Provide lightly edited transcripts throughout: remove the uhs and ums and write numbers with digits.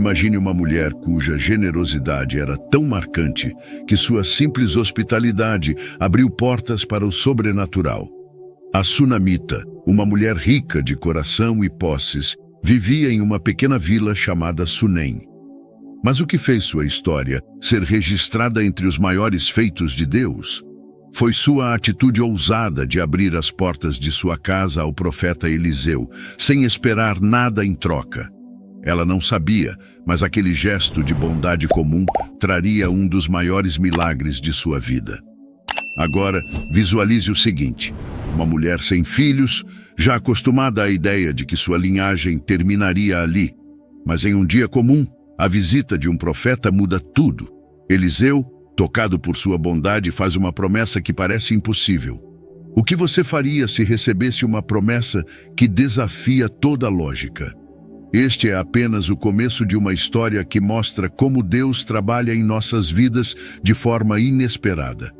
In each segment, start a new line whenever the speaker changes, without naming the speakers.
Imagine uma mulher cuja generosidade era tão marcante que sua simples hospitalidade abriu portas para o sobrenatural. A Sunamita, uma mulher rica de coração e posses, vivia em uma pequena vila chamada Sunem. Mas o que fez sua história ser registrada entre os maiores feitos de Deus? Foi sua atitude ousada de abrir as portas de sua casa ao profeta Eliseu, sem esperar nada em troca. Ela não sabia, mas aquele gesto de bondade comum traria um dos maiores milagres de sua vida. Agora, visualize o seguinte: uma mulher sem filhos, já acostumada à ideia de que sua linhagem terminaria ali. Mas em um dia comum, a visita de um profeta muda tudo. Eliseu, tocado por sua bondade, faz uma promessa que parece impossível. O que você faria se recebesse uma promessa que desafia toda a lógica? Este é apenas o começo de uma história que mostra como Deus trabalha em nossas vidas de forma inesperada.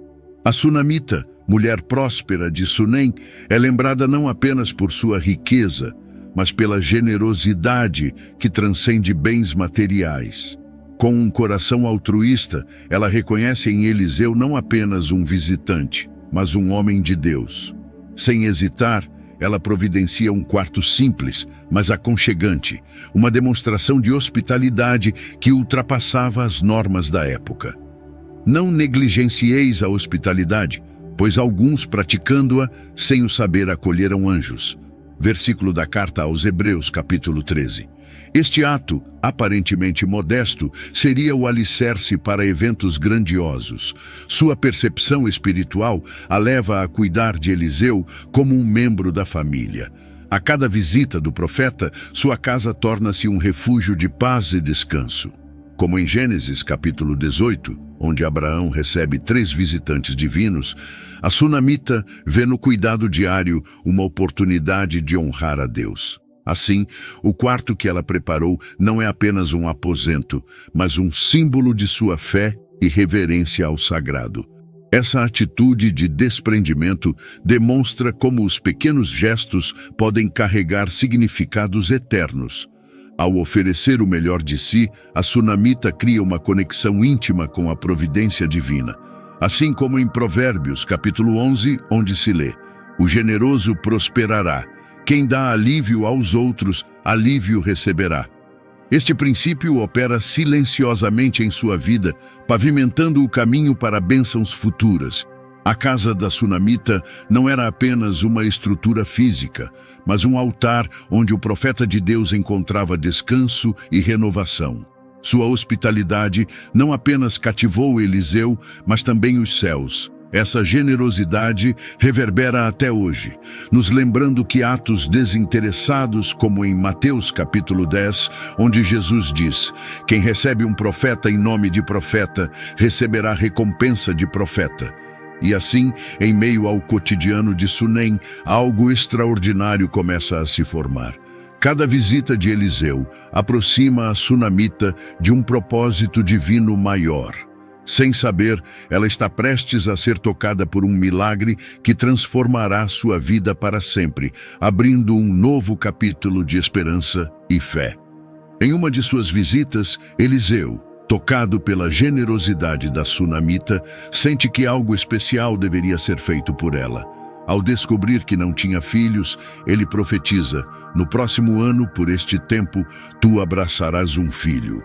A Sunamita, mulher próspera de Sunem, é lembrada não apenas por sua riqueza, mas pela generosidade que transcende bens materiais. Com um coração altruísta, ela reconhece em Eliseu não apenas um visitante, mas um homem de Deus. Sem hesitar, ela providencia um quarto simples, mas aconchegante, uma demonstração de hospitalidade que ultrapassava as normas da época. Não negligencieis a hospitalidade, pois alguns, praticando-a, sem o saber, acolheram anjos. Versículo da carta aos Hebreus, capítulo 13. Este ato, aparentemente modesto, seria o alicerce para eventos grandiosos. Sua percepção espiritual a leva a cuidar de Eliseu como um membro da família. A cada visita do profeta, sua casa torna-se um refúgio de paz e descanso. Como em Gênesis capítulo 18, onde Abraão recebe 3 visitantes divinos, a Sunamita vê no cuidado diário uma oportunidade de honrar a Deus. Assim, o quarto que ela preparou não é apenas um aposento, mas um símbolo de sua fé e reverência ao sagrado. Essa atitude de desprendimento demonstra como os pequenos gestos podem carregar significados eternos. Ao oferecer o melhor de si, a Sunamita cria uma conexão íntima com a providência divina. Assim como em Provérbios, capítulo 11, onde se lê: "O generoso prosperará. Quem dá alívio aos outros, alívio receberá." Este princípio opera silenciosamente em sua vida, pavimentando o caminho para bênçãos futuras. A casa da Sunamita não era apenas uma estrutura física, mas um altar onde o profeta de Deus encontrava descanso e renovação. Sua hospitalidade não apenas cativou Eliseu, mas também os céus. Essa generosidade reverbera até hoje, nos lembrando que atos desinteressados, como em Mateus capítulo 10, onde Jesus diz: "Quem recebe um profeta em nome de profeta, receberá recompensa de profeta." E assim, em meio ao cotidiano de Sunem, algo extraordinário começa a se formar. Cada visita de Eliseu aproxima a Sunamita de um propósito divino maior. Sem saber, ela está prestes a ser tocada por um milagre que transformará sua vida para sempre, abrindo um novo capítulo de esperança e fé. Em uma de suas visitas, Eliseu, tocado pela generosidade da Sunamita, sente que algo especial deveria ser feito por ela. Ao descobrir que não tinha filhos, ele profetiza: "No próximo ano, por este tempo, tu abraçarás um filho."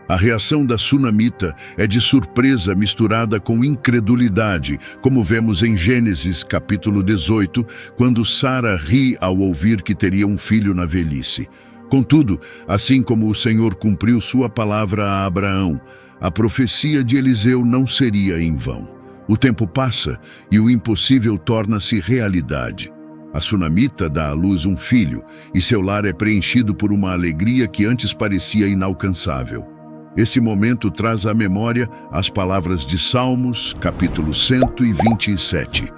A reação da Sunamita é de surpresa misturada com incredulidade, como vemos em Gênesis capítulo 18, quando Sara ri ao ouvir que teria um filho na velhice. Contudo, assim como o Senhor cumpriu sua palavra a Abraão, a profecia de Eliseu não seria em vão. O tempo passa e o impossível torna-se realidade. A Sunamita dá à luz um filho e seu lar é preenchido por uma alegria que antes parecia inalcançável. Esse momento traz à memória as palavras de Salmos, capítulo 127.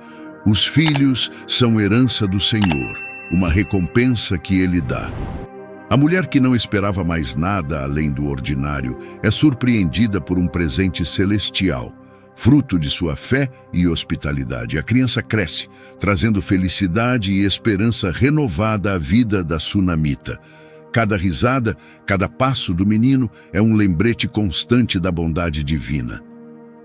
"Os filhos são herança do Senhor, uma recompensa que Ele dá." A mulher que não esperava mais nada além do ordinário é surpreendida por um presente celestial, fruto de sua fé e hospitalidade. A criança cresce, trazendo felicidade e esperança renovada à vida da Sunamita. Cada risada, cada passo do menino é um lembrete constante da bondade divina.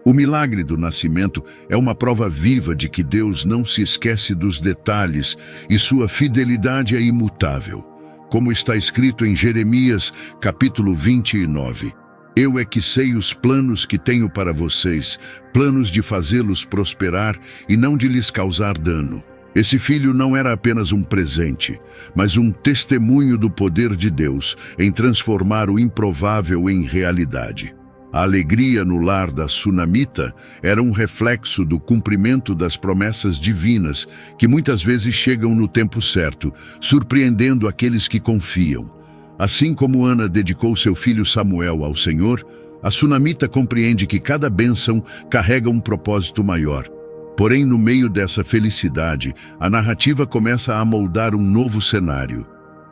O milagre do nascimento é uma prova viva de que Deus não se esquece dos detalhes e sua fidelidade é imutável. Como está escrito em Jeremias, capítulo 29. Eu é que sei os planos que tenho para vocês, planos de fazê-los prosperar e não de lhes causar dano. Esse filho não era apenas um presente, mas um testemunho do poder de Deus em transformar o improvável em realidade. A alegria no lar da sunamita era um reflexo do cumprimento das promessas divinas que muitas vezes chegam no tempo certo, surpreendendo aqueles que confiam. Assim como Ana dedicou seu filho Samuel ao Senhor, a sunamita compreende que cada bênção carrega um propósito maior. Porém, no meio dessa felicidade, a narrativa começa a moldar um novo cenário.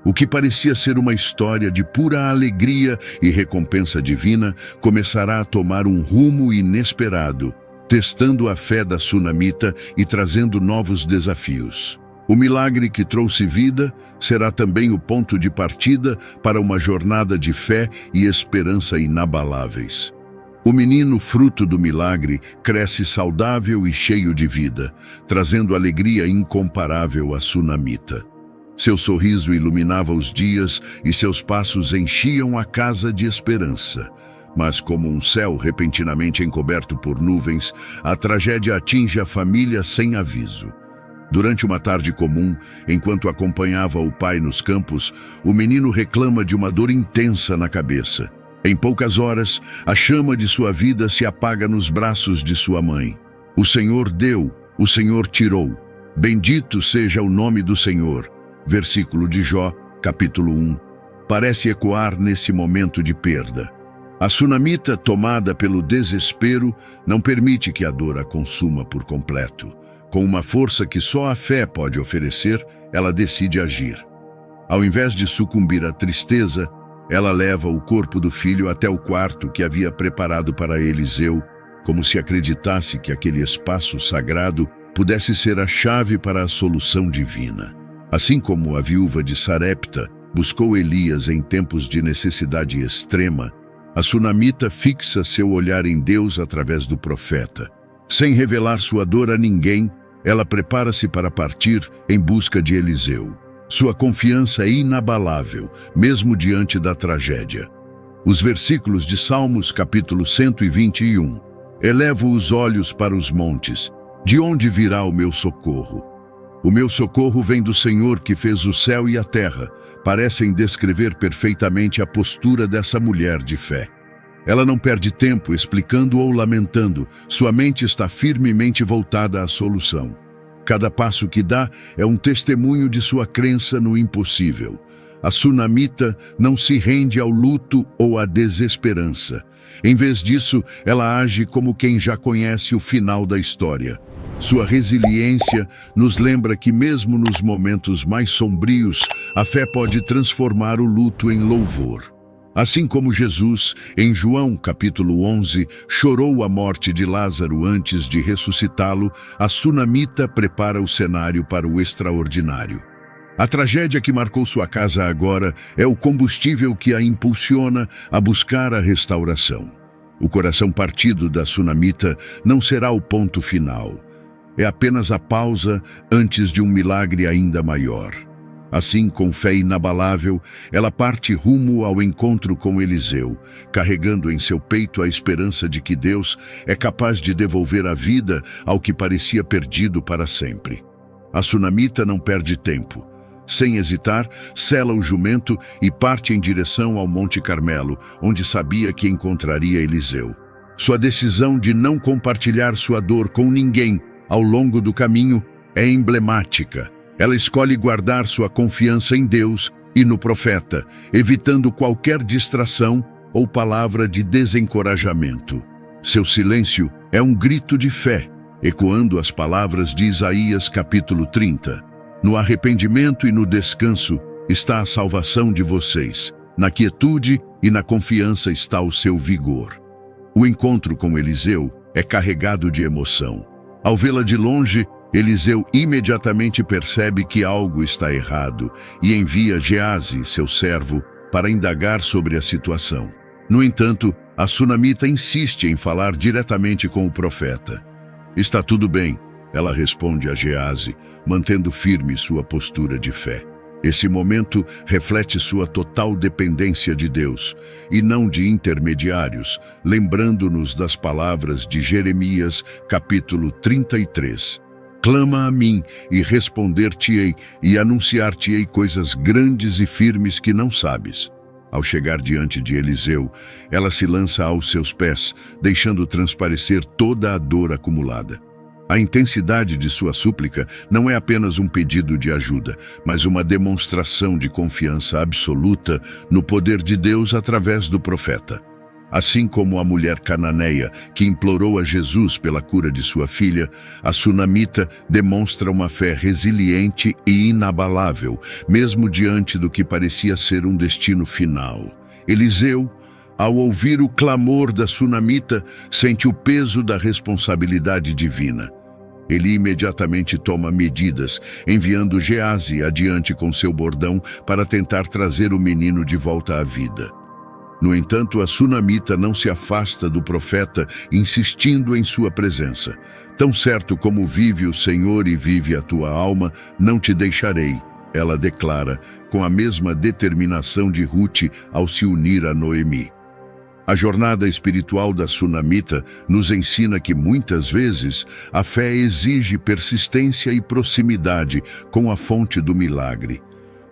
O que parecia ser uma história de pura alegria e recompensa divina começará a tomar um rumo inesperado, testando a fé da sunamita e trazendo novos desafios. O milagre que trouxe vida será também o ponto de partida para uma jornada de fé e esperança inabaláveis. O menino, fruto do milagre, cresce saudável e cheio de vida, trazendo alegria incomparável à sunamita. Seu sorriso iluminava os dias e seus passos enchiam a casa de esperança. Mas como um céu repentinamente encoberto por nuvens, a tragédia atinge a família sem aviso. Durante uma tarde comum, enquanto acompanhava o pai nos campos, o menino reclama de uma dor intensa na cabeça. Em poucas horas, a chama de sua vida se apaga nos braços de sua mãe. O Senhor deu, o Senhor tirou. Bendito seja o nome do Senhor. Versículo de Jó, capítulo 1. Parece ecoar nesse momento de perda. A sunamita, tomada pelo desespero, não permite que a dor a consuma por completo. Com uma força que só a fé pode oferecer, ela decide agir. Ao invés de sucumbir à tristeza, ela leva o corpo do filho até o quarto que havia preparado para Eliseu, como se acreditasse que aquele espaço sagrado pudesse ser a chave para a solução divina. Assim como a viúva de Sarepta buscou Elias em tempos de necessidade extrema, a sunamita fixa seu olhar em Deus através do profeta. Sem revelar sua dor a ninguém, ela prepara-se para partir em busca de Eliseu. Sua confiança é inabalável, mesmo diante da tragédia. Os versículos de Salmos, capítulo 121. Elevo os olhos para os montes. De onde virá o meu socorro? O meu socorro vem do Senhor que fez o céu e a terra. Parecem descrever perfeitamente a postura dessa mulher de fé. Ela não perde tempo explicando ou lamentando. Sua mente está firmemente voltada à solução. Cada passo que dá é um testemunho de sua crença no impossível. A sunamita não se rende ao luto ou à desesperança. Em vez disso, ela age como quem já conhece o final da história. Sua resiliência nos lembra que mesmo nos momentos mais sombrios, a fé pode transformar o luto em louvor. Assim como Jesus, em João capítulo 11, chorou a morte de Lázaro antes de ressuscitá-lo, a sunamita prepara o cenário para o extraordinário. A tragédia que marcou sua casa agora é o combustível que a impulsiona a buscar a restauração. O coração partido da sunamita não será o ponto final. É apenas a pausa antes de um milagre ainda maior. Assim, com fé inabalável, ela parte rumo ao encontro com Eliseu, carregando em seu peito a esperança de que Deus é capaz de devolver a vida ao que parecia perdido para sempre. A sunamita não perde tempo. Sem hesitar, sela o jumento e parte em direção ao Monte Carmelo, onde sabia que encontraria Eliseu. Sua decisão de não compartilhar sua dor com ninguém ao longo do caminho é emblemática. Ela escolhe guardar sua confiança em Deus e no profeta, evitando qualquer distração ou palavra de desencorajamento. Seu silêncio é um grito de fé, ecoando as palavras de Isaías capítulo 30. No arrependimento e no descanso está a salvação de vocês. Na quietude e na confiança está o seu vigor. O encontro com Eliseu é carregado de emoção. Ao vê-la de longe, Eliseu imediatamente percebe que algo está errado e envia Geazi, seu servo, para indagar sobre a situação. No entanto, a sunamita insiste em falar diretamente com o profeta. Está tudo bem, ela responde a Geazi, mantendo firme sua postura de fé. Esse momento reflete sua total dependência de Deus e não de intermediários, lembrando-nos das palavras de Jeremias, capítulo 33. Clama a mim e responder-te-ei e anunciar-te-ei coisas grandes e firmes que não sabes. Ao chegar diante de Eliseu, ela se lança aos seus pés, deixando transparecer toda a dor acumulada. A intensidade de sua súplica não é apenas um pedido de ajuda, mas uma demonstração de confiança absoluta no poder de Deus através do profeta. Assim como a mulher cananeia que implorou a Jesus pela cura de sua filha, a sunamita demonstra uma fé resiliente e inabalável, mesmo diante do que parecia ser um destino final. Eliseu, ao ouvir o clamor da sunamita, sente o peso da responsabilidade divina. Ele imediatamente toma medidas, enviando Geazi adiante com seu bordão para tentar trazer o menino de volta à vida. No entanto, a sunamita não se afasta do profeta, insistindo em sua presença. Tão certo como vive o Senhor e vive a tua alma, não te deixarei, ela declara, com a mesma determinação de Rute ao se unir a Noemi. A jornada espiritual da sunamita nos ensina que muitas vezes a fé exige persistência e proximidade com a fonte do milagre.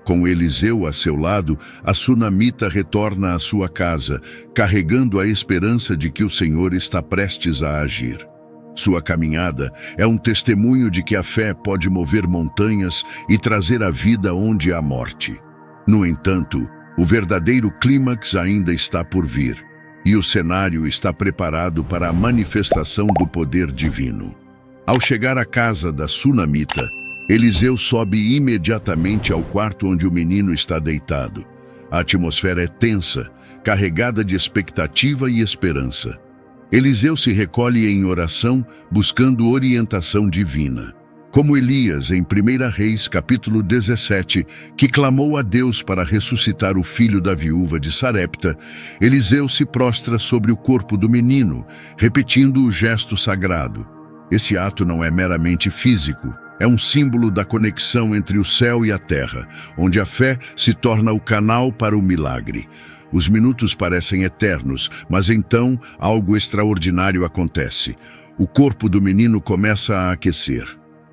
Com Eliseu a seu lado, a sunamita retorna à sua casa, carregando a esperança de que o Senhor está prestes a agir. Sua caminhada é um testemunho de que a fé pode mover montanhas e trazer a vida onde há morte. No entanto, o verdadeiro clímax ainda está por vir, e o cenário está preparado para a manifestação do poder divino. Ao chegar à casa da sunamita, Eliseu sobe imediatamente ao quarto onde o menino está deitado. A atmosfera é tensa, carregada de expectativa e esperança. Eliseu se recolhe em oração, buscando orientação divina. Como Elias, em 1 Reis, capítulo 17, que clamou a Deus para ressuscitar o filho da viúva de Sarepta, Eliseu se prostra sobre o corpo do menino, repetindo o gesto sagrado. Esse ato não é meramente físico, é um símbolo da conexão entre o céu e a terra, onde a fé se torna o canal para o milagre. Os minutos parecem eternos, mas então algo extraordinário acontece. O corpo do menino começa a aquecer.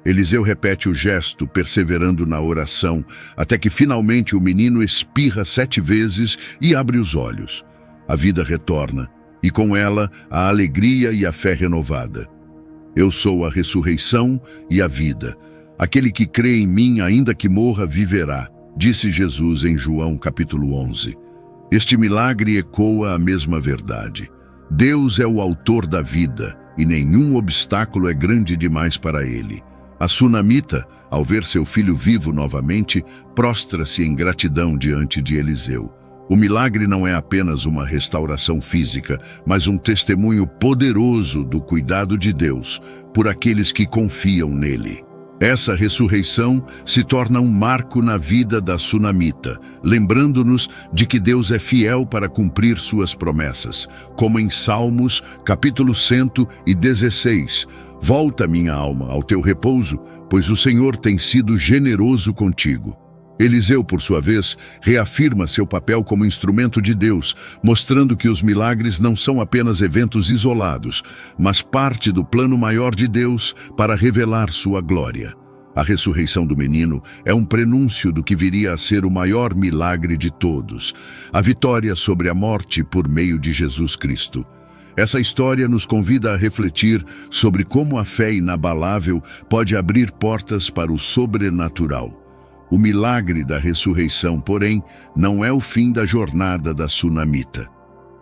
Eliseu repete o gesto, perseverando na oração, até que finalmente o menino espirra 7 vezes e abre os olhos. A vida retorna, e com ela a alegria e a fé renovada. Eu sou a ressurreição e a vida. Aquele que crê em mim, ainda que morra, viverá, disse Jesus em João capítulo 11. Este milagre ecoa a mesma verdade. Deus é o autor da vida, e nenhum obstáculo é grande demais para ele. A sunamita, ao ver seu filho vivo novamente, prostra-se em gratidão diante de Eliseu. O milagre não é apenas uma restauração física, mas um testemunho poderoso do cuidado de Deus por aqueles que confiam nele. Essa ressurreição se torna um marco na vida da sunamita, lembrando-nos de que Deus é fiel para cumprir suas promessas, como em Salmos, capítulo 116. Volta, minha alma, ao teu repouso, pois o Senhor tem sido generoso contigo. Eliseu, por sua vez, reafirma seu papel como instrumento de Deus, mostrando que os milagres não são apenas eventos isolados, mas parte do plano maior de Deus para revelar sua glória. A ressurreição do menino é um prenúncio do que viria a ser o maior milagre de todos, a vitória sobre a morte por meio de Jesus Cristo. Essa história nos convida a refletir sobre como a fé inabalável pode abrir portas para o sobrenatural. O milagre da ressurreição, porém, não é o fim da jornada da sunamita.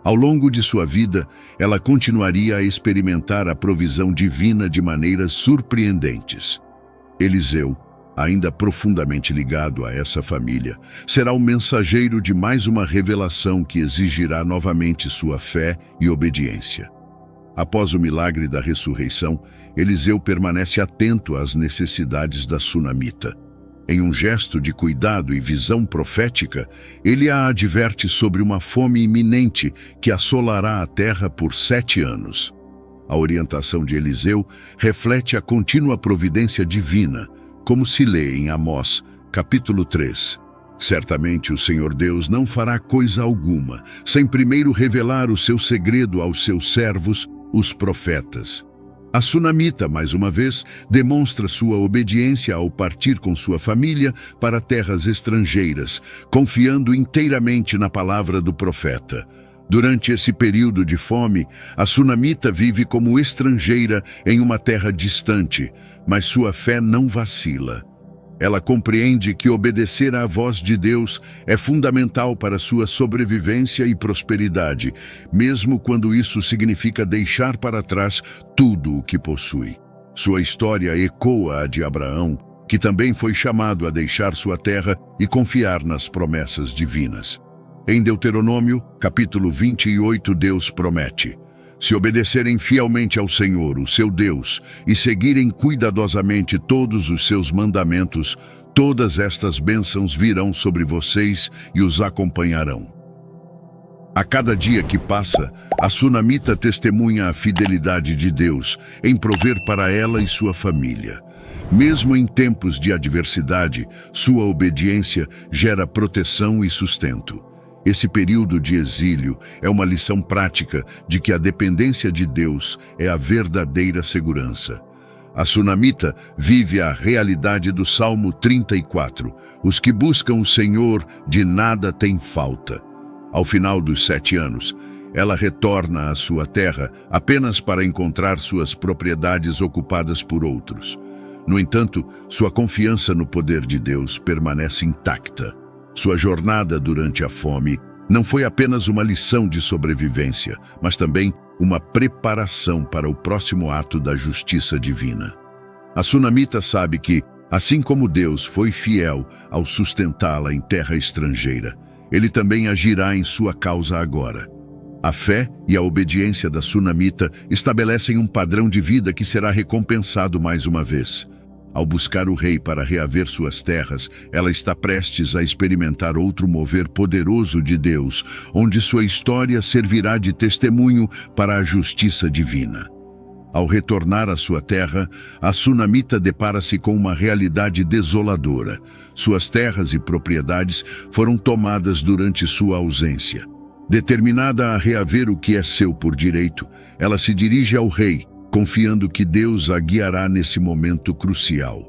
Ao longo de sua vida, ela continuaria a experimentar a provisão divina de maneiras surpreendentes. Eliseu, ainda profundamente ligado a essa família, será o mensageiro de mais uma revelação que exigirá novamente sua fé e obediência. Após o milagre da ressurreição, Eliseu permanece atento às necessidades da sunamita. Em um gesto de cuidado e visão profética, ele a adverte sobre uma fome iminente que assolará a terra por 7 anos. A orientação de Eliseu reflete a contínua providência divina, como se lê em Amós, capítulo 3. Certamente o Senhor Deus não fará coisa alguma, sem primeiro revelar o seu segredo aos seus servos, os profetas. A sunamita, mais uma vez, demonstra sua obediência ao partir com sua família para terras estrangeiras, confiando inteiramente na palavra do profeta. Durante esse período de fome, a sunamita vive como estrangeira em uma terra distante, mas sua fé não vacila. Ela compreende que obedecer à voz de Deus é fundamental para sua sobrevivência e prosperidade, mesmo quando isso significa deixar para trás tudo o que possui. Sua história ecoa a de Abraão, que também foi chamado a deixar sua terra e confiar nas promessas divinas. Em Deuteronômio, capítulo 28, Deus promete: se obedecerem fielmente ao Senhor, o seu Deus, e seguirem cuidadosamente todos os seus mandamentos, todas estas bênçãos virão sobre vocês e os acompanharão. A cada dia que passa, a sunamita testemunha a fidelidade de Deus em prover para ela e sua família. Mesmo em tempos de adversidade, sua obediência gera proteção e sustento. Esse período de exílio é uma lição prática de que a dependência de Deus é a verdadeira segurança. A sunamita vive a realidade do Salmo 34. Os que buscam o Senhor de nada têm falta. Ao final dos 7 anos, ela retorna à sua terra apenas para encontrar suas propriedades ocupadas por outros. No entanto, sua confiança no poder de Deus permanece intacta. Sua jornada durante a fome não foi apenas uma lição de sobrevivência, mas também uma preparação para o próximo ato da justiça divina. A sunamita sabe que, assim como Deus foi fiel ao sustentá-la em terra estrangeira, ele também agirá em sua causa agora. A fé e a obediência da sunamita estabelecem um padrão de vida que será recompensado mais uma vez. Ao buscar o rei para reaver suas terras, ela está prestes a experimentar outro mover poderoso de Deus, onde sua história servirá de testemunho para a justiça divina. Ao retornar à sua terra, a sunamita depara-se com uma realidade desoladora. Suas terras e propriedades foram tomadas durante sua ausência. Determinada a reaver o que é seu por direito, ela se dirige ao rei, confiando que Deus a guiará nesse momento crucial.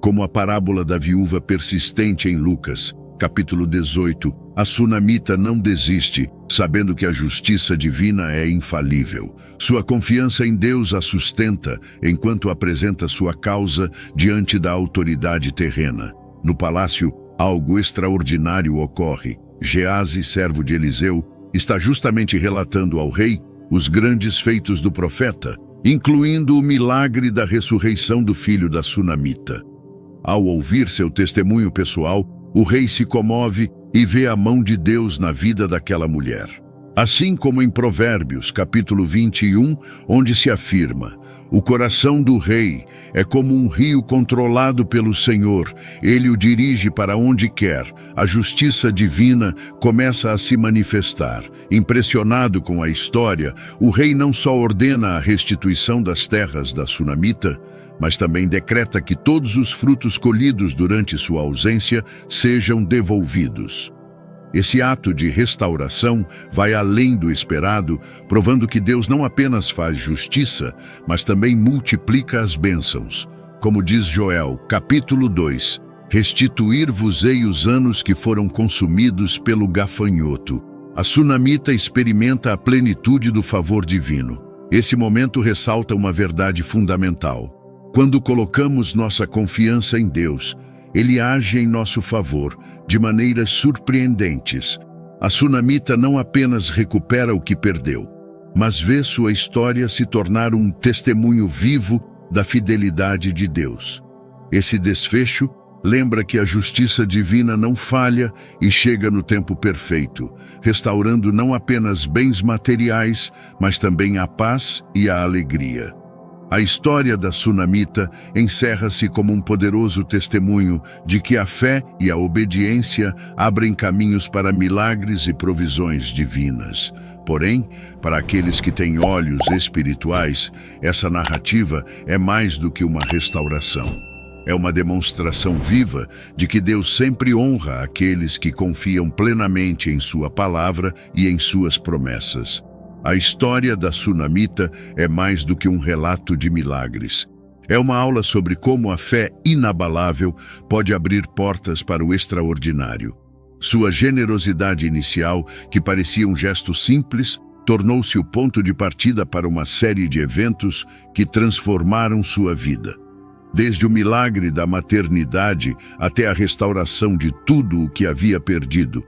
Como a parábola da viúva persistente em Lucas, capítulo 18, a sunamita não desiste, sabendo que a justiça divina é infalível. Sua confiança em Deus a sustenta, enquanto apresenta sua causa diante da autoridade terrena. No palácio, algo extraordinário ocorre. Geazi, servo de Eliseu, está justamente relatando ao rei os grandes feitos do profeta, incluindo o milagre da ressurreição do filho da sunamita. Ao ouvir seu testemunho pessoal, o rei se comove e vê a mão de Deus na vida daquela mulher. Assim como em Provérbios, capítulo 21, onde se afirma: o coração do rei é como um rio controlado pelo Senhor, ele o dirige para onde quer. A justiça divina começa a se manifestar. Impressionado com a história, o rei não só ordena a restituição das terras da sunamita, mas também decreta que todos os frutos colhidos durante sua ausência sejam devolvidos. Esse ato de restauração vai além do esperado, provando que Deus não apenas faz justiça, mas também multiplica as bênçãos. Como diz Joel, capítulo 2, restituir-vos-ei os anos que foram consumidos pelo gafanhoto. A sunamita experimenta a plenitude do favor divino. Esse momento ressalta uma verdade fundamental. Quando colocamos nossa confiança em Deus, Ele age em nosso favor, de maneiras surpreendentes. A sunamita não apenas recupera o que perdeu, mas vê sua história se tornar um testemunho vivo da fidelidade de Deus. Esse desfecho lembra que a justiça divina não falha e chega no tempo perfeito, restaurando não apenas bens materiais, mas também a paz e a alegria. A história da sunamita encerra-se como um poderoso testemunho de que a fé e a obediência abrem caminhos para milagres e provisões divinas. Porém, para aqueles que têm olhos espirituais, essa narrativa é mais do que uma restauração. É uma demonstração viva de que Deus sempre honra aqueles que confiam plenamente em sua palavra e em suas promessas. A história da sunamita é mais do que um relato de milagres. É uma aula sobre como a fé inabalável pode abrir portas para o extraordinário. Sua generosidade inicial, que parecia um gesto simples, tornou-se o ponto de partida para uma série de eventos que transformaram sua vida. Desde o milagre da maternidade até a restauração de tudo o que havia perdido.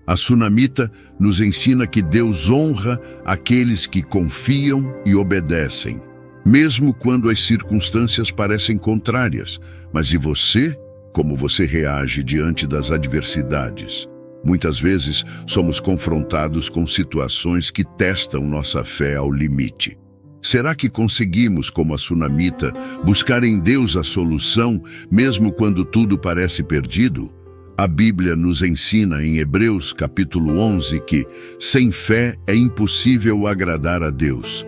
A sunamita nos ensina que Deus honra aqueles que confiam e obedecem, mesmo quando as circunstâncias parecem contrárias. Mas e você? Como você reage diante das adversidades? Muitas vezes somos confrontados com situações que testam nossa fé ao limite. Será que conseguimos, como a sunamita, buscar em Deus a solução, mesmo quando tudo parece perdido? A Bíblia nos ensina em Hebreus capítulo 11 que, sem fé, é impossível agradar a Deus.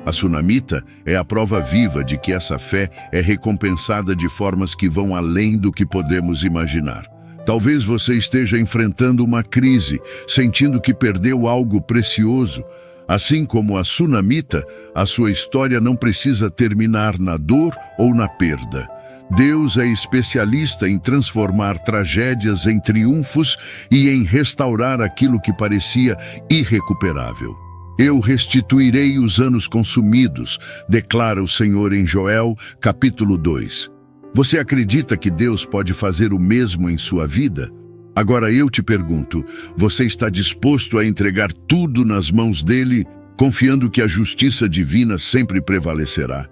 A sunamita é a prova viva de que essa fé é recompensada de formas que vão além do que podemos imaginar. Talvez você esteja enfrentando uma crise, sentindo que perdeu algo precioso. Assim como a sunamita, a sua história não precisa terminar na dor ou na perda. Deus é especialista em transformar tragédias em triunfos e em restaurar aquilo que parecia irrecuperável. Eu restituirei os anos consumidos, declara o Senhor em Joel, capítulo 2. Você acredita que Deus pode fazer o mesmo em sua vida? Agora eu te pergunto, você está disposto a entregar tudo nas mãos dele, confiando que a justiça divina sempre prevalecerá?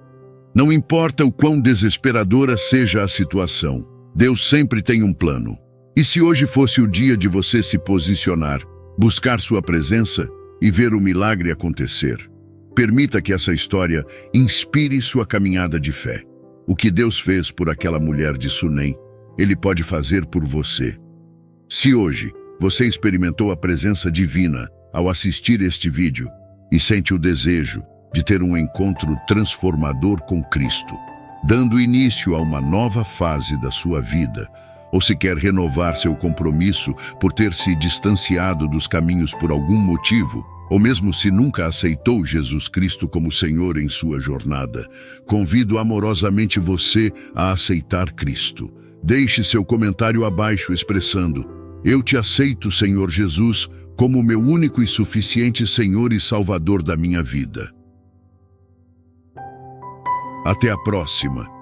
Não importa o quão desesperadora seja a situação, Deus sempre tem um plano. E se hoje fosse o dia de você se posicionar, buscar sua presença e ver o milagre acontecer? Permita que essa história inspire sua caminhada de fé. O que Deus fez por aquela mulher de Sunem, Ele pode fazer por você. Se hoje você experimentou a presença divina ao assistir este vídeo e sente o desejo de ter um encontro transformador com Cristo, dando início a uma nova fase da sua vida, ou se quer renovar seu compromisso por ter se distanciado dos caminhos por algum motivo, ou mesmo se nunca aceitou Jesus Cristo como Senhor em sua jornada, convido amorosamente você a aceitar Cristo. Deixe seu comentário abaixo expressando: eu te aceito, Senhor Jesus, como meu único e suficiente Senhor e Salvador da minha vida. Até a próxima.